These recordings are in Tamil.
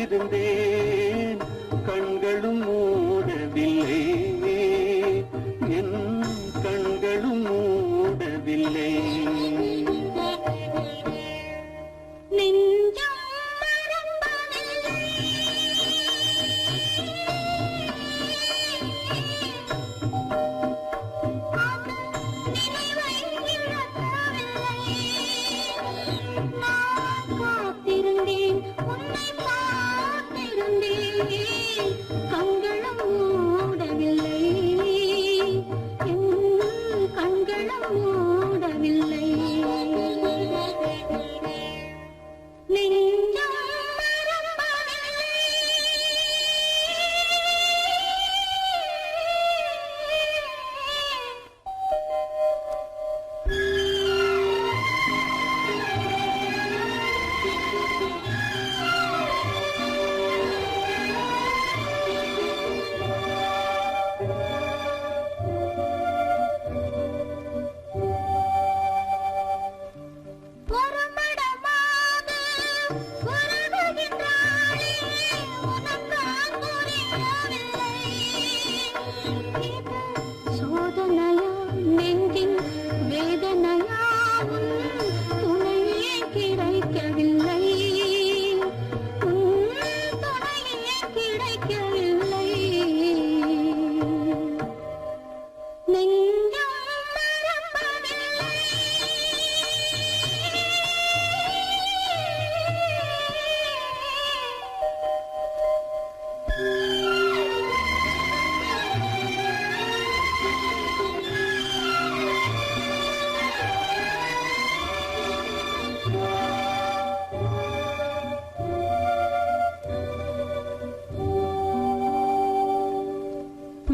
காத்திருந்தேன் கண்களும் மூடவில்லை என் கண்களும் மூடவில்லை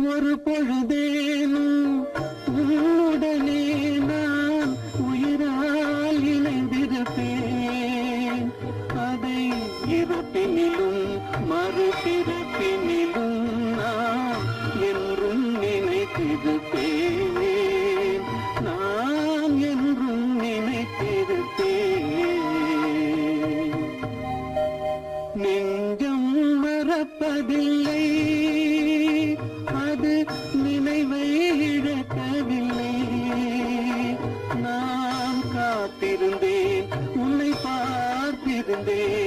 ஒரு பொழுதேனும் உன்னுடனே நான் உயிரால் இணைந்திருப்பேன் அதை இறப்பினிலும் மறுபிறப்பினிலும் நான் என்றும் நினைத்திருப்பேன் நான் என்றும் நினைத்திருப்பேன் நெஞ்சம் மறப்பதில்லை அது நினைவை இழக்கவில்லை நான் காத்திருந்தேன் உன்னை பார்த்திருந்தேன்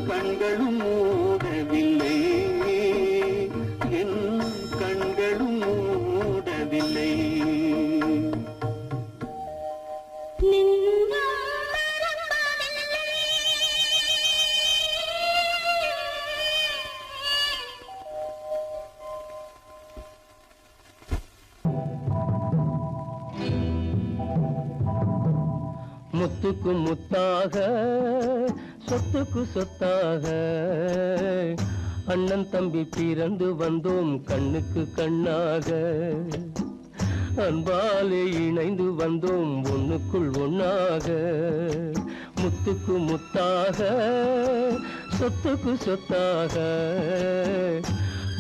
கண்களும் மூடவில்லை என் கண்களும் மூடவில்லை முத்துக்கு முத்தாக சொத்துக்கு சொத்தாக அண்ணன் தம்பி பிறந்து வந்தோம் கண்ணுக்கு கண்ணாக அன்பாலே இணைந்து வந்தோம் ஒண்ணுக்குள் ஒண்ணாக முத்துக்கு முத்தாக சொத்துக்கு சொத்தாக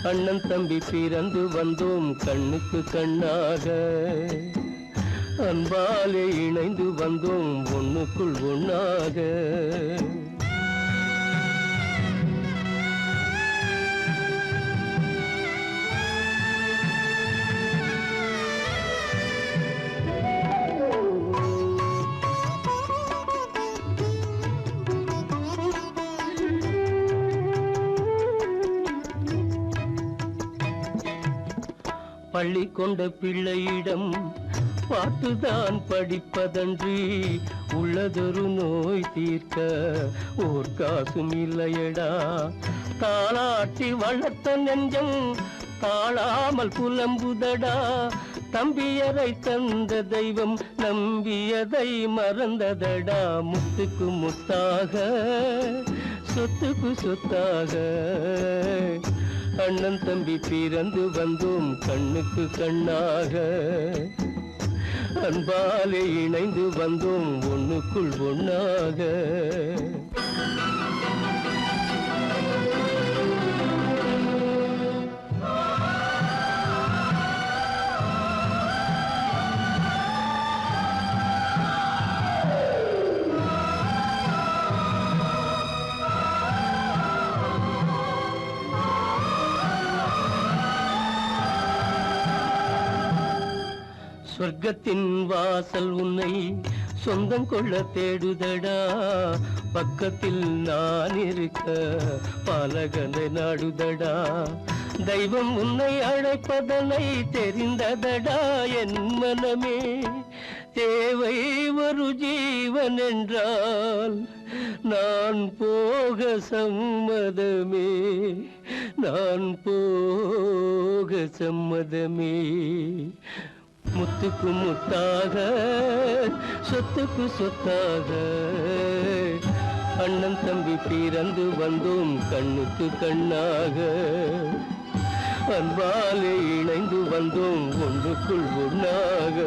அண்ணன் தம்பி பிறந்து வந்தோம் கண்ணுக்கு கண்ணாக அன்பாலே இணைந்து வந்தோம் ஒண்ணுக்குள் ஒண்ணாக பள்ளி கொண்ட பிள்ளையிடம் பாட்டுதான் படிப்பதன்றி உள்ளதொரு நோய் தீர்க்க ஓர் காசும் இல்லையடா தாளாட்டி வளர்த்த நெஞ்சம் தாழாமல் புலம்புதடா தம்பியரை தந்த தெய்வம் நம்பியதை மறந்ததடா முத்துக்கு முத்தாக சொத்துக்கு சொத்தாக அண்ணன் தம்பி பிறந்து வந்தோம் கண்ணுக்கு கண்ணாக அன்பாலே இணைந்து வந்தோம் ஒண்ணுக்குள் ஒண்ணாக சொர்க்கத்தின் வாசல் உன்னை சொந்தம் கொள்ள தேடுதடா, பக்கத்தில் நான் இருக்க பாலகனை நாடுதடா. தெய்வம் உன்னை அழைப்பதனை தெரிந்ததடா என் மனமே. தேவை ஒரு ஜீவன் என்றால் நான் போக சம்மதமே, நான் போக சம்மதமே. முத்துக்கு முத்தாக சொத்துக்கு சொத்தாக அண்ணன் தம்பி பிறந்து வந்தோம் கண்ணுக்கு கண்ணாக. அன்பாலே இணைந்து வந்தோம் ஒன்றுக்குள் ஒன்றாக.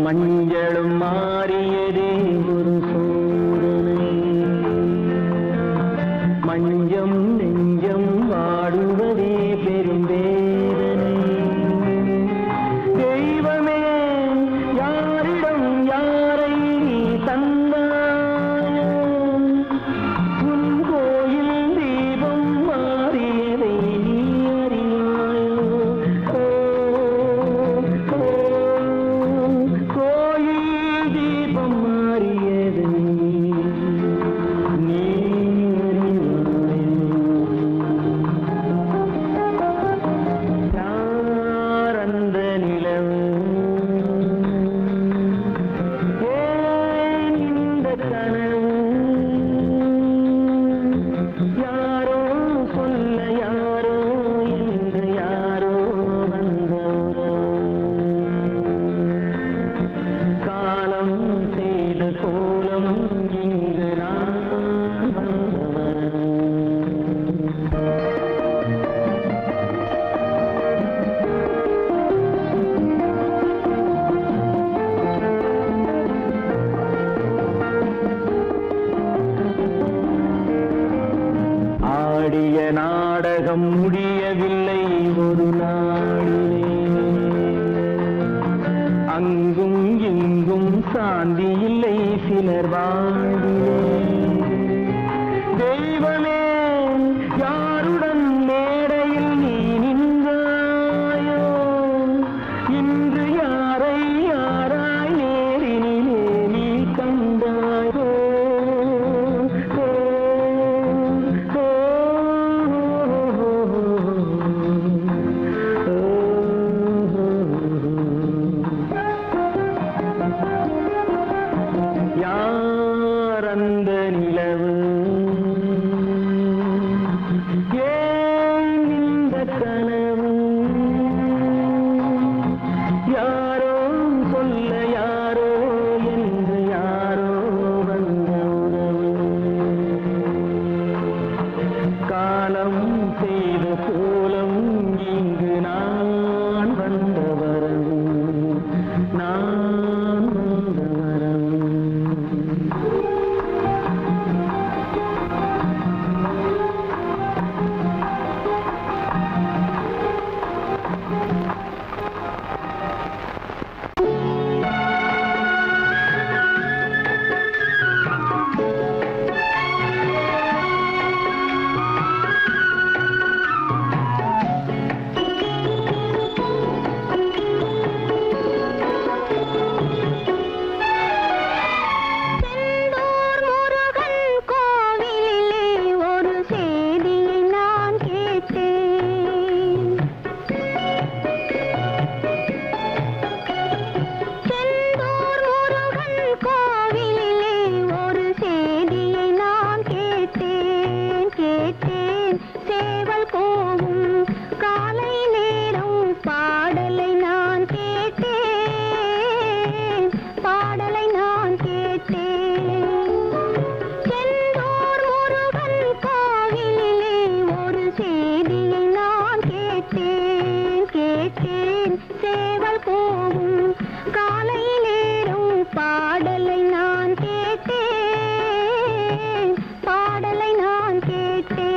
மஞ்சளும் மாறியதே ஒரு சோதனை, மஞ்சம் நெஞ்சம் வாடுவதே பெரும் வேதனை. தெய்வமே யாரிடம் யாரை நீ தந்தாயோ, உன் கோயில் தீபம் மாறியதை நீ அறியாயோ. நாடகம் முடியவில்லை ஒரு நாளிலே, அங்கும் இங்கும் சாந்தி இல்லை சிலர் வாழ்விலே. தெய்வமே யாருடன் மேடையில் நீ நின்றாயோ, இன்று யாரை யாராய் நேரினிலே நீ கண்டாயோ. யார் அந்த நிலவு, ஏன் இந்த கனவு, யாரோ சொல்ல யாரோ என்று யாரோ வந்த உறவு. காலம் செய்த கோலம் இங்கு நான் போகும் காலை நேரம் பாடலை நான் கேட்டேன், பாடலை நான் கேட்டேன்.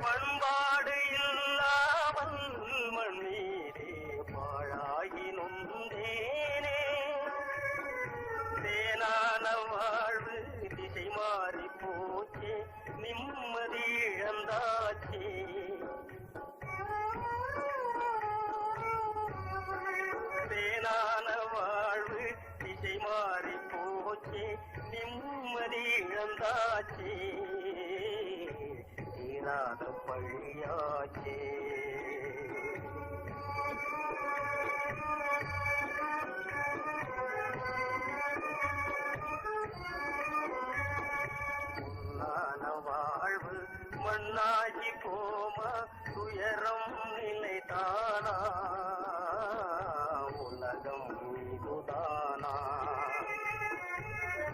பண்பாடு இல்லாமல் மண்ணீரே பாழாகி நொந்தேனே தேனான வாழ்வு திசை மாறி போச்சே நிம்மதி இழந்தாச்சே தேனான வாழ்வு திசை மாறி போச்சே நிம்மதி இழந்தாச்சே தீராத பழியாச்சே வாழ்வு மண்ணாகி போமா துயரம் நிலைதானா உலகம் இதுதானா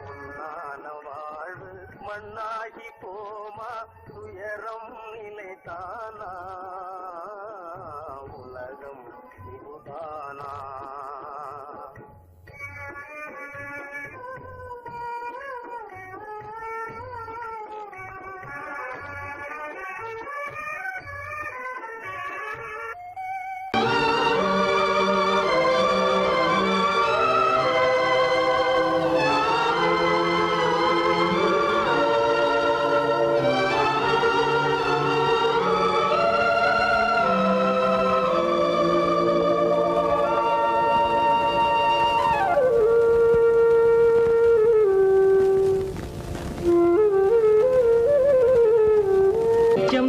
பொன்னான வாழ்வு மண்ணாகி போமா துயரம் நிலைதானா உலகம் இதுதானா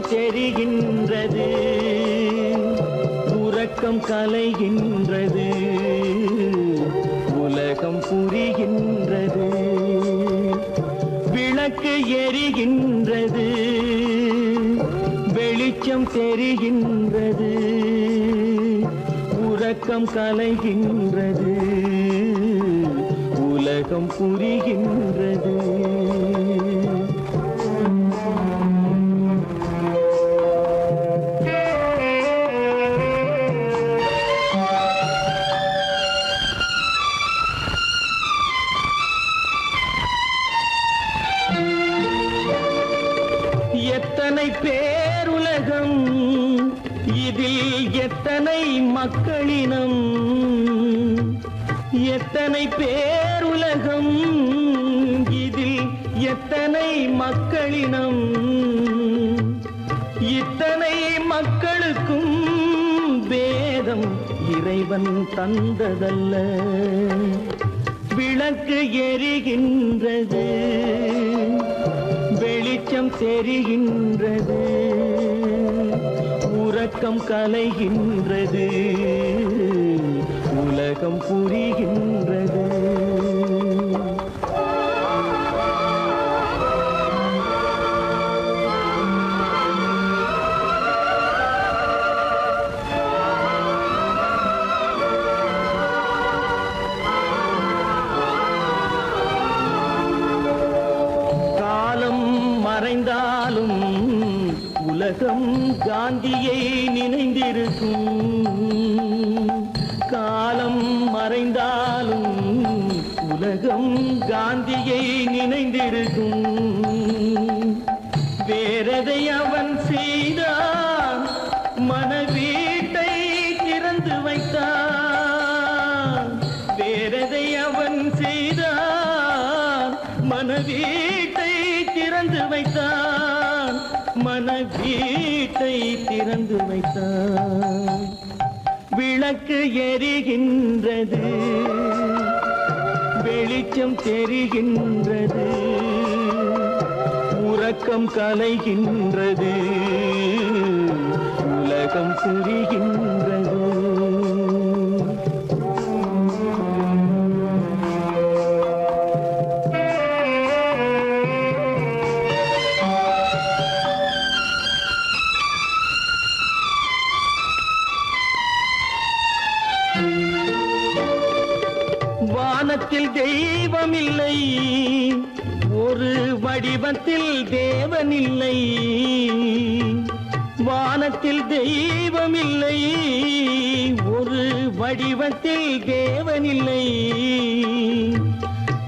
தெரிகின்றது உறக்கம் கலைகின்றது உலகம் புரிகின்றது விளக்கு எரிகின்றது வெளிச்சம் தெரிகின்றது உறக்கம் கலைகின்றது உலகம் புரிகின்றது எத்தனை பேருலகம் இதில் எத்தனை மக்களினம் எத்தனை பேருலகம் இதில் எத்தனை மக்களினம் இத்தனை மக்களுக்கும் வேதம் இறைவன் தந்ததல்ல விளக்கு எரிகின்றது வெளிச்சம் தெரிகின்றது உறக்கம் கலைகின்றது உலகம் புரிகின்றது மறைந்தாலும் உலகம் காந்தியை நினைந்திருக்கும் காலம் மறைந்தாலும் உலகம் காந்தியை நினைந்திருக்கும் வேறெதை அவன் செய்தான் மனவீட்டை திறந்து வைத்தான் வேறெதை அவன் செய்தான் மனவீட்டை திறந்து வைத்தான் மனவீட்டை திறந்து வைத்தான் விளக்கு எரிகின்றது வெளிச்சம் தெரிகின்றது உறக்கம் கலைகின்றது உலகம் புரிகின்றது வானத்தில் தெய்வமில்லை ஒரு வடிவத்தில் தேவனில்லை வானத்தில் தெய்வமில்லை ஒரு வடிவத்தில் தேவனில்லை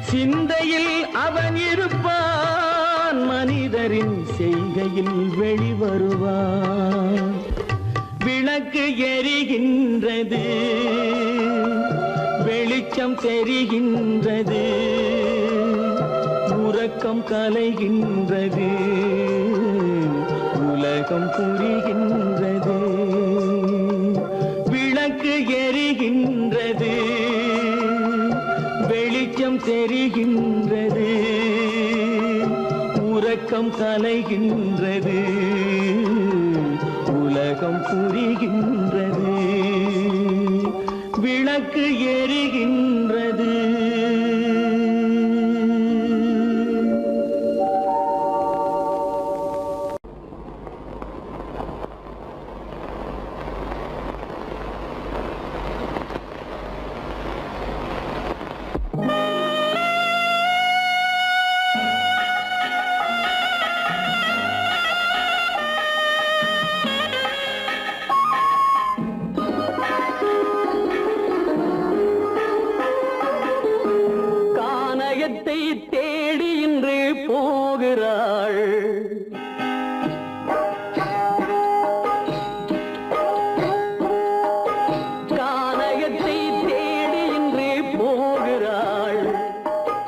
சிந்தையில் அவன் இருப்பான் மனிதரின் செய்கை மாளிகையில் வெளிவருவார். விளக்கு எரிகின்றது, வெளிச்சம் தெரிகின்றது, உறக்கம் கலைகின்றது, உலகம் புரிகின்றது. விளக்கு எரிகின்றது, வெளிச்சம் தெரிகின்றது, உறக்கம் கலைகின்றது, உலகம் புரிகின்றது. விளக்கு எரிகின்றது. தேடி இன்று போகிறாள். கானகத்தை தேடி இன்று போகிறாள்.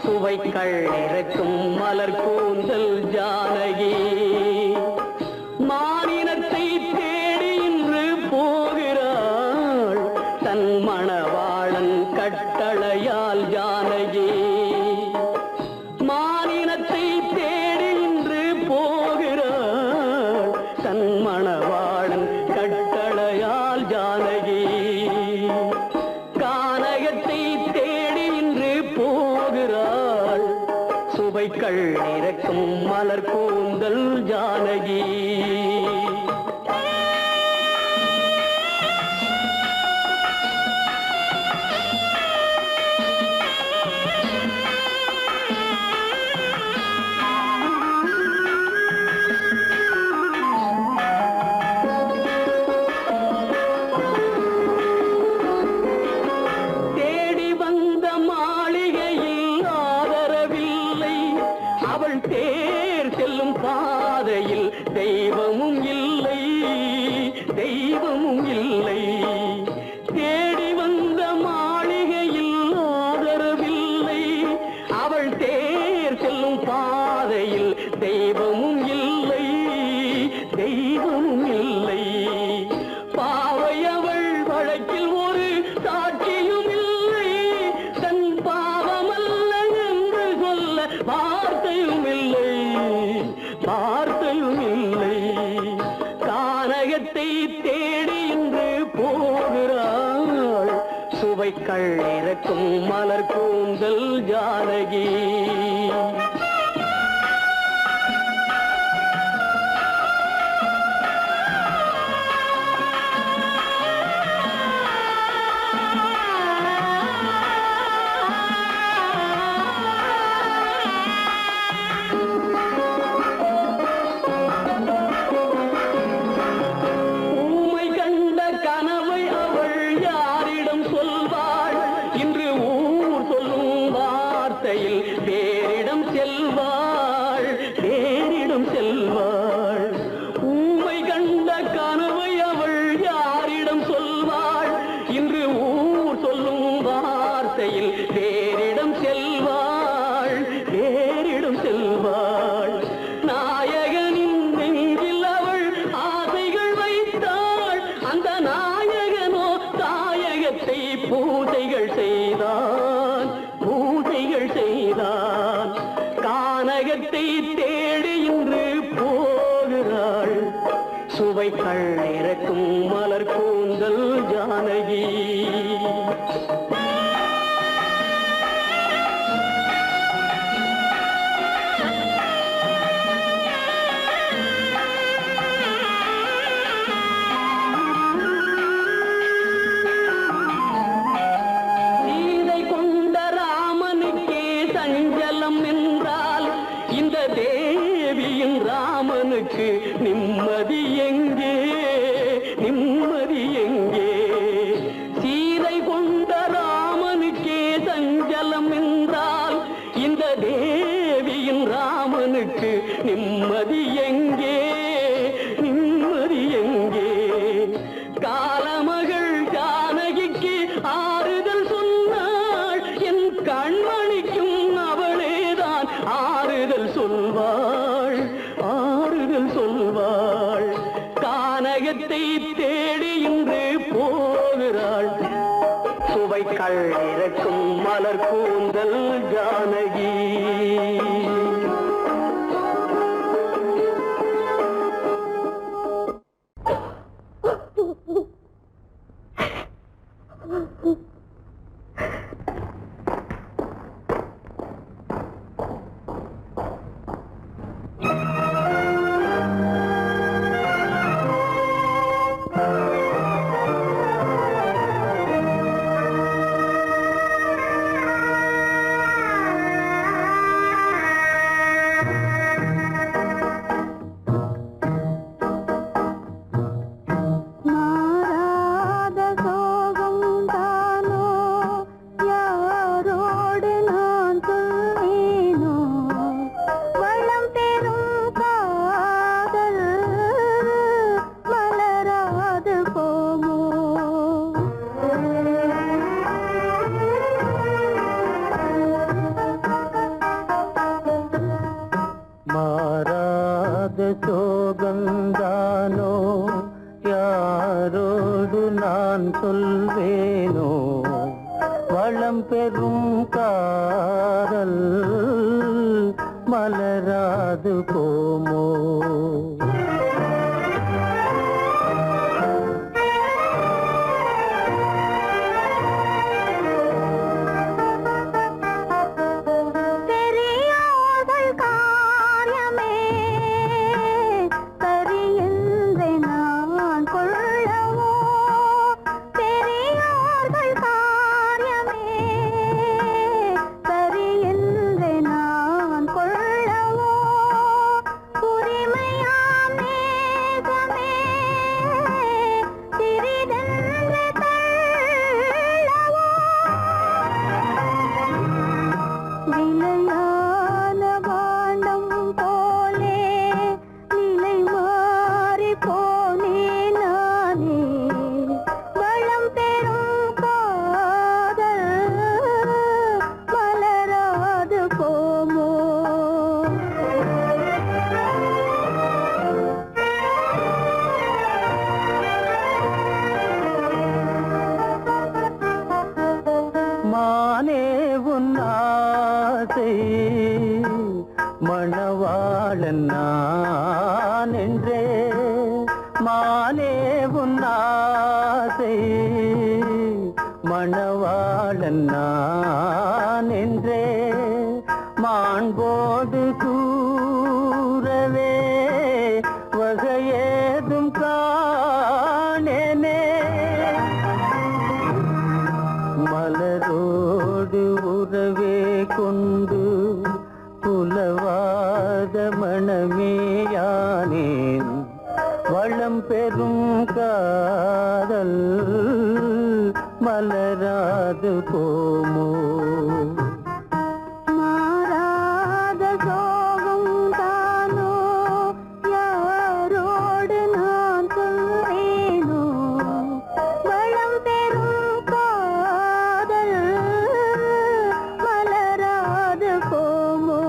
சுவைக்கள் இறக்கும் மலர் கூந்தல் ஜானகி. மானினத்தை தேடி இன்று போகிறாள். தன் மணவாளன் கட்டளையால் ஜானகி. மானினத்தை தேடி இன்று போகிறாள். தன் மணவாளன் கட்டளையால் ஜானகி. கானகத்தை தேடி இன்று போகிறாள். சுவைக்கள் இறக்கும் மலர் கூந்தல் ஜானகி. தேர் செல்லும் பாதையில் தெய்வமும் இல்லை, தெய்வமும் இல்லை. தேடி வந்த மாளிகையில் ஆதரவில்லை. அவள் தேர் செல்லும் பாதையில் தெய்வமும் இல்லை, தெய்வமும் இல்லை. பாவை அவள் வழக்கில் ஒரு சாட்சியும் இல்லை. தன் பாவமல்ல என்று சொல்ல வார்த்தையும் இல்லை, வார்த்தையும் இல்லை. கானகத்தை தேடி இன்று போகிறாள். சுவைக்கள் இறக்கும் மலர் கூந்தல் ஜானகி. வேறிடம் செல்வாள், வேறிடம் செல்வாள். ஊமை கண்ட கனவை அவள் யாரிடம் சொல்வாள்? இன்று ஊர் சொல்லும் வார்த்தையில் வேறிடம் செல்வாள், வேறிடம் செல்வாள். நாயகனின் நெஞ்சில் அவள் ஆசைகள் வைத்தாள். அந்த நாயகனோ தாயகத்தை பூஜைகள் செய்தான், பூஜைகள் செய்தான். கானகத்தை தேடி இன்று போகிறாள். சுவைக்கள் இறக்கும் மலர் கூந்தல் ஜானகி. ராமனுக்கு நிம்மதி எங்கே, நிம்மதி எங்கே? சீதை கொண்ட வையத்தை தேடி இன்று போகிறாள் சுவைக்கள் இறக்கும் மலர் கூந்தல் ஜானகி. சோகந்தானோ யாரோடு நான் சொல்வேனோ வளம் பெறும் காதல் மலராது போமோ. மணவாளன் நான் என்றே மானே உன் ஆசை மணவாளன் நான் என்றே மாண்போடு கூறவே வகையேதும் காணேனே மலரோடு உறவே கொண்டு புலவாத மணமேயானேன் வளம் பெறும் காதல் மலராது போமோ. மாறாத சோகம் தானோ யாரோடு நான் சொல்வேனோ வளம் பெறும் காதல் மலராது போமோ.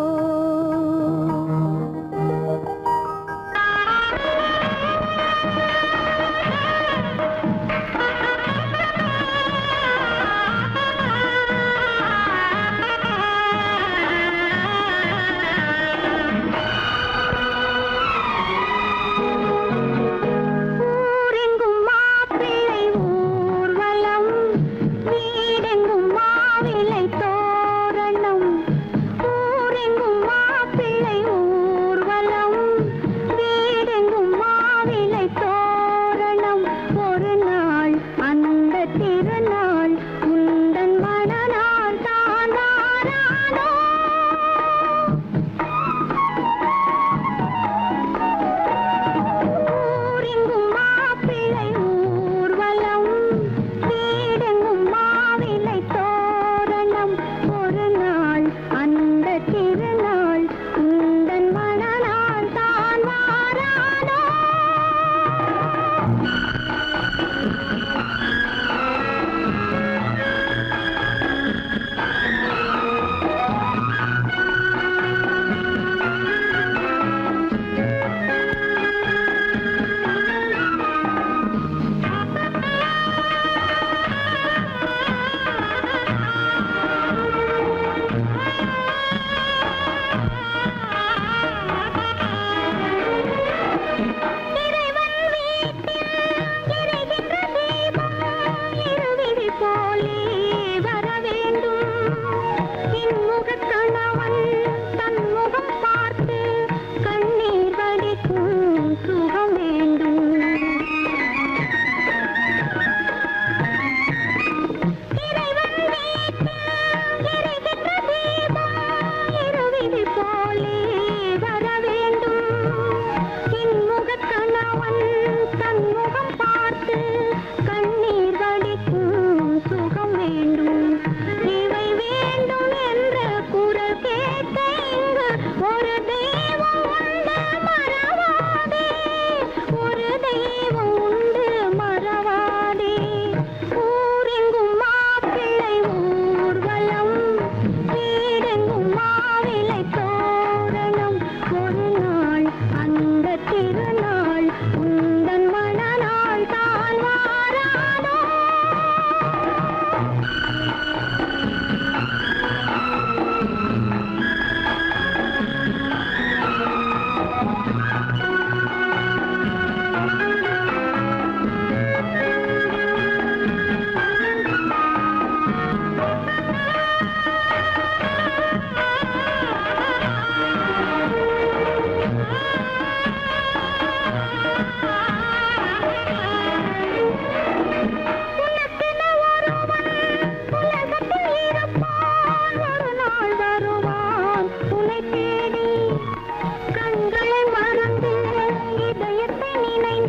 நினைந்து